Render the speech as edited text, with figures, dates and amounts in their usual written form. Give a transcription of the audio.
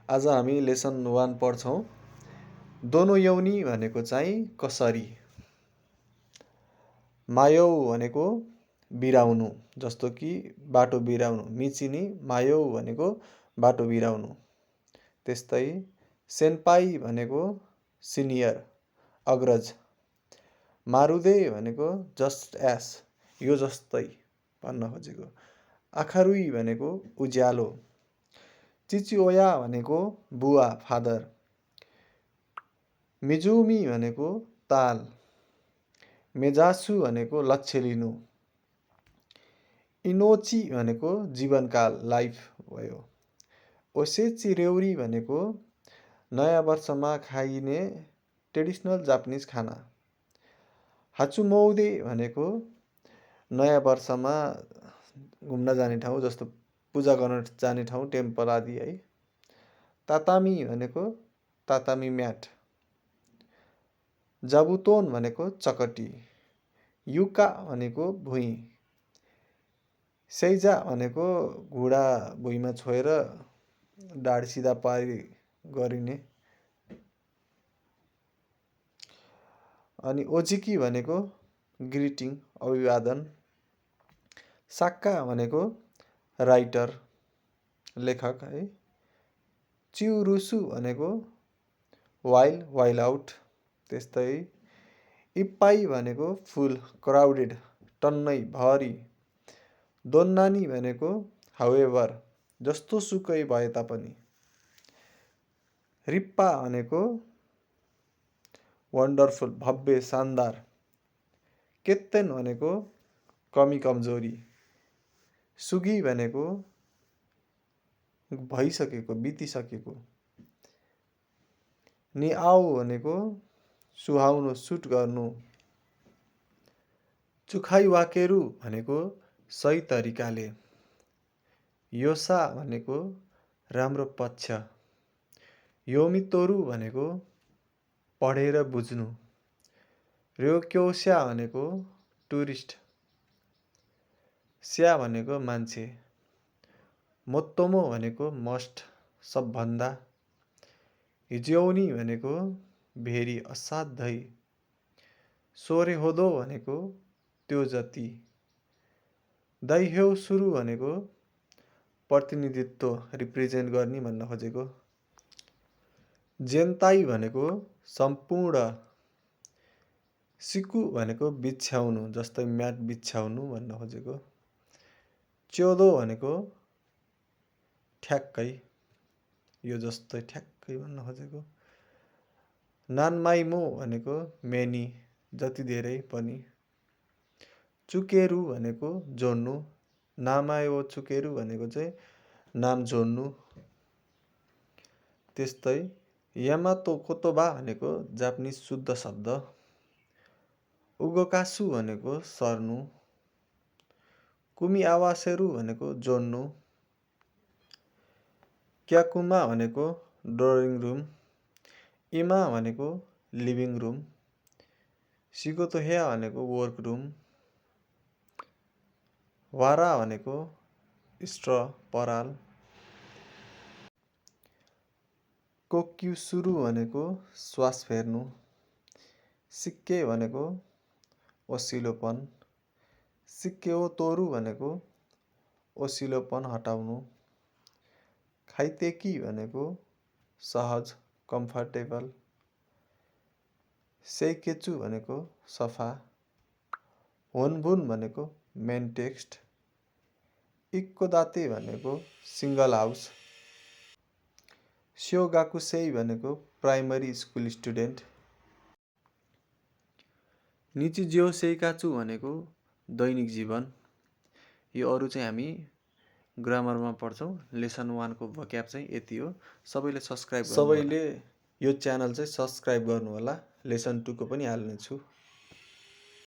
आज हामी लेसन 1 पढ्छौँ। दोनो यौनी भनेको चाहिँ कसरी? मायौ भनेको बिराउनु, जस्तो कि बाटो बिराउनु। मिचिनी मायौ भनेको बाटो बिराउनु। त्यस्तै सेन्पाई भनेको सिनियर, अग्रज। मारुदे भनेको जस्ट एस, यो जस्तै भन्न खोजेको। आखारुई भनेको उज्यालो। चिचिओया भनेको बुवा, फादर। मिजुमी भनेको ताल। मेजासु भनेको लक्ष्य लिनु। इनोची भनेको जीवनकाल, लाइफ भयो। ओसेची रेउरी भनेको नयाँ वर्षमा खाइने ट्रेडिसनल जापानिज खाना। हाचुमौदे भनेको नयाँ वर्षमा घुम्न जाने ठाउँ, जस्तो पूजा गर्न जाने ठाउँ, टेम्पल आदि है। तातामी भनेको तातामी म्याट। जाबुतोन भनेको चकटी। युका भनेको भुइँ। सेइजा भनेको घुँडा भुइँमा छोएर ढाड सिधा पारी गरिने। अनि ओजिकी भनेको ग्रिटिङ, अभिवादन। साक्का भनेको राइटर, लेखक है। चिउरुसु भनेको वाइल आउट। त्यस्तै इप्पाई भनेको फुल, क्राउडेड, टन्नै, भरि। दोन्नानी भनेको हाउएभर, जस्तो सुकै भए तापनि। रिप्पा भनेको वन्डरफुल, भव्य, शानदार। केत्तेन भनेको कमी कमजोरी। सुगी भनेको भइसकेको, बितिसकेको। निआउ भनेको सुहाउनु, सुट गर्नु। चुखाइवाकेरु भनेको सही तरिकाले। योसा भनेको राम्रो पक्ष। योमितोरु भनेको पढेर बुझ्नु। र्योक्योस्या भनेको टुरिस्ट। स्या भनेको मान्छे। मोत्तोमो भनेको मस्ट, सबभन्दा। हिज्यौनी भनेको भेरी, असाध्यै। सोरेहोदो भनेको त्यो जति। दाइह्योसुरु भनेको प्रतिनिधित्व, रिप्रेजेन्ट गर्ने भन्न खोजेको। जेन्ताई भनेको सम्पूर्ण। सिकु भनेको बिछ्याउनु, जस्तै म्याट बिछ्याउनु भन्न खोजेको। च्योदो भनेको ठ्याक्कै, यो जस्तै ठ्याक्कै भन्न खोजेको। नानमाइमो भनेको मेनी, जति धेरै पनि। चुकेरु भनेको जोड्नु। नामायो चुकेरु भनेको चाहिँ नाम जोड्नु। त्यस्तै यामातो कोतोबा भनेको जापानिज शुद्ध शब्द। उगोकासु भनेको सर्नु। कुमिआवासेरु भनेको जोड्नु। क्याकुमा भनेको ड्रइङ रुम। इमा भनेको लिभिङ रुम। सिगोतोहेया भनेको वर्क रुम। वारा भनेको स्ट्र, पराल। कोक्युसुरु भनेको श्वास फेर्नु। सिक्के भनेको ओसिलोपन। सिक्केओतोरु भनेको ओसिलोपन हटाउनु। खाइतेकी भनेको सहज, कम्फर्टेबल। सेइकेचु भनेको सफा। होनबुन भनेको मेन टेक्स्ट। इक्कोदाते भनेको सिङ्गल हाउस। स्योगाकुसेई भनेको प्राइमरी स्कुल स्टुडेन्ट। निचिज्यो सेइकाचु भनेको दैनिक जीवन। यो अरू चाहिँ हामी ग्रामरमा पढ्छौँ। लेसन 1 को भोक्याब चाहिँ यति हो। सबैले सब्सक्राइब गर्नु होला। सबैले यो च्यानल चाहिँ सब्सक्राइब गर्नु होला। लेसन 2 को पनि हाल्नेछु।